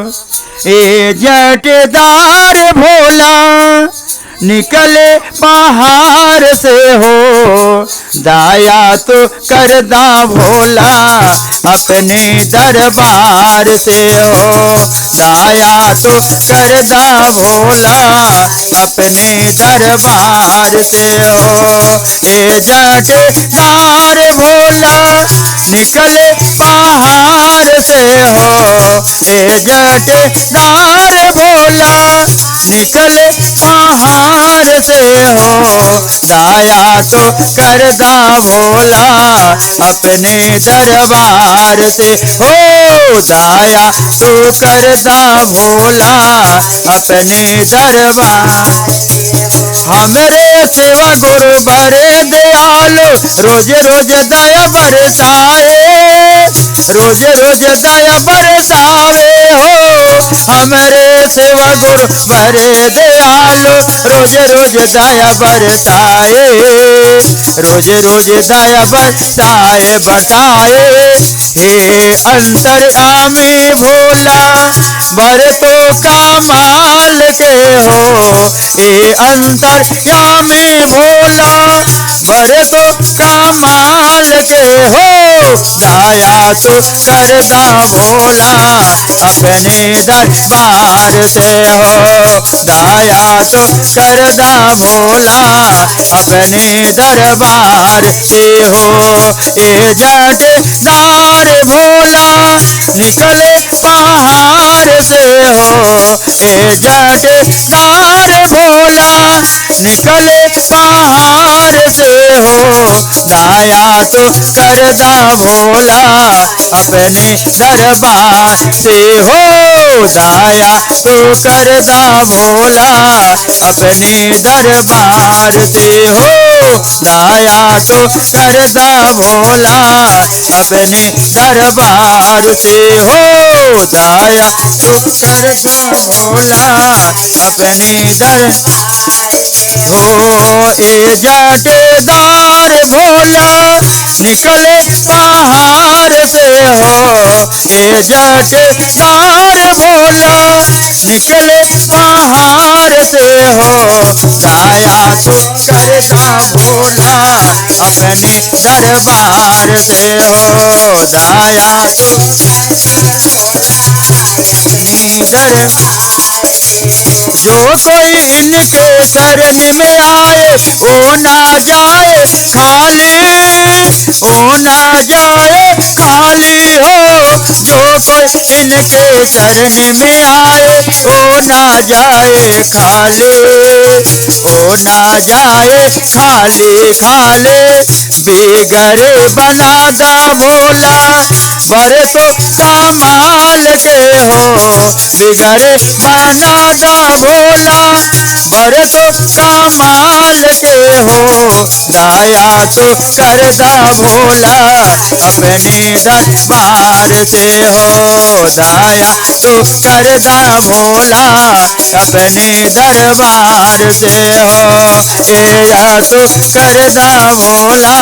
ए जटेदार भोला निकले पहाड़ से हो, दया तो करदा भोला अपने दरबार से हो, दया तो करदा भोला अपने दरबार से हो। ए जटेदार भोला निकले पहाड़ से हो, ए जटेदार भोला निकले पहाड़ से हो, दया तो करदा भोला अपने दरबार से हो, दया तो करदा भोला अपने दरबार। हमरे सेवा गुरु बड़े दयालु रोज रोज दया बरसाए, रोज रोज दया बरसावे हो। हमरे सेवा गुरु बड़े दयालु रोज रोज दया बरसाए, रोज रोज दया बरसाए बरसाए। हे अंतर्यामी भोला बर तो कमाल के हो, हे अंतर्यामी भोला बर तो कमाल के हो, दया तो करदा भोला अपने दरबार से हो, दया तो करदा भोला अपने दरबार से हो। ए जटेदार भोला निकले पहाड़ से हो, ए जटेदार भोला निकले पहाड़ से हो, दया तो करदा भोला अपने दरबार से हो, दया तो करदा भोला अपने दरबार से हो, दया तो करदा भोला अपने दरबार से हो, दया तो करदा भोला अपने दर हो। ए जटेदार भोला निकले पहाड़ से हो, ए जटेदार भोला निकले पहाड़ से हो, दया तो करदा भोला अपने दरबार से हो, दया तो जो कोई इनके शरण में आए वो ना जाए खाली, वो ना जाए खाली हो। जो कोई इनके शरण में आए वो ना जाए खाली, वो ना जाए खाली खाली। बेगरे बनादा भोला बड़े तो कमाल के हो, बिगड़े बनादा भोला बड़े तो कमाल के हो, दया तो करदा भोला अपने दरबार से हो, दया तो करदा भोला अपने दरबार से हो। तेरा तो करदा भोला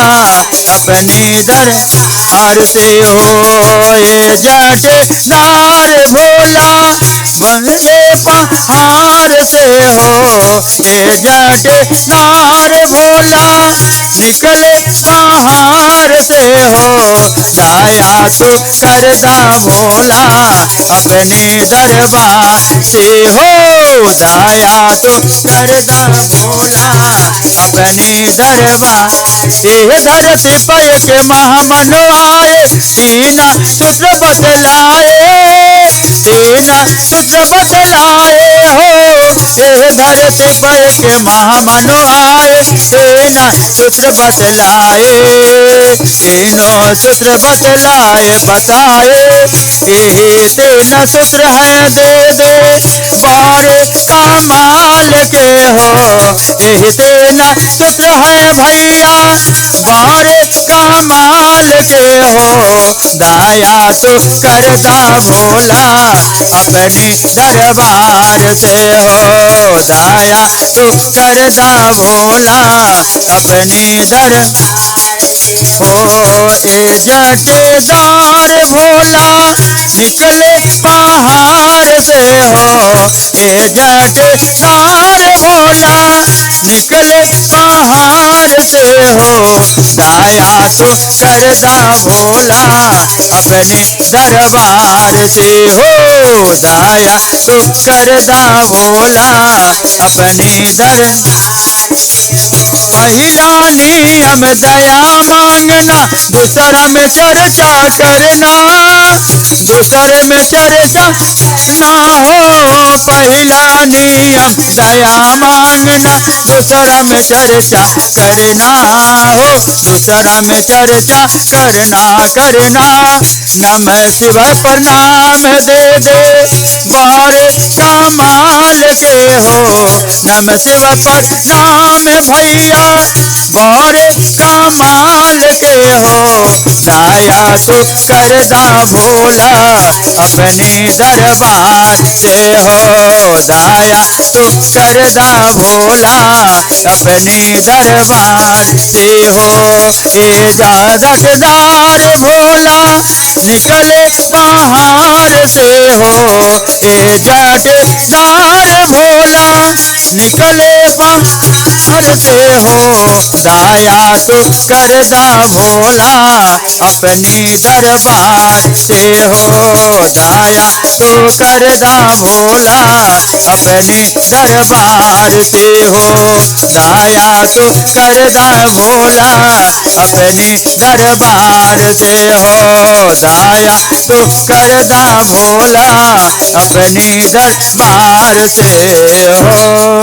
अपने दरबार से हो। ये जटेदार भोला बंदे पहाड़ से हो, ये जटेदार भोला निकले पहाड़ से हो, दया तो करदा भोला अपने दरबार से हो, दया तो करदा भोला अपने दरबार। ये धरती पर के महामनो आए, तीन सूत्र बतलाए, तीन सूत्र बतलाए हो। ये धरती पर के महामनो आए, तीन सूत्र बतलाए, तीनों सूत्र बतलाए बताए। ये तीन सूत्र है दे दे बारे कमाल के हो, ये तीन सूत्र है भैया बारे कमाल के हो, दया तो करदा भोला अपने दरबार से हो, दया तो करदा भोला अपने दर हो। ए जटेदार भोला निकले पहाड़ जट सारे भोला निकले बाहर से हो दया तो करदा भोला अपने दरबार से हो दया तो करदा भोला अपने पहला नियम दया मांगना दूसरा में चर्चा करना दूसरे में चर्चा ना हो पहला नियम दया मांगना दूसरा में चर्चा करना हो दूसरा में चर्चा करना नमः शिवाय प्रणाम दे बारे कमाल के हो नमः शिवाय प्रणाम भैया बारे कमाल के हो दया तो करदा भोला अपने दरबार से हो दया तो करदा भोला अपने दरबार से हो इजाजतदार भोला निकले बाहर से हो इजाजतदार भोला निकले बाहर से हो दया तो करदा भोला अपने दरबार से हो दया तो करदा भोला अपने दरबार से हो दया तो करदा भोला अपने दरबार से हो दया तो करदा भोला अपने दरबार से हो।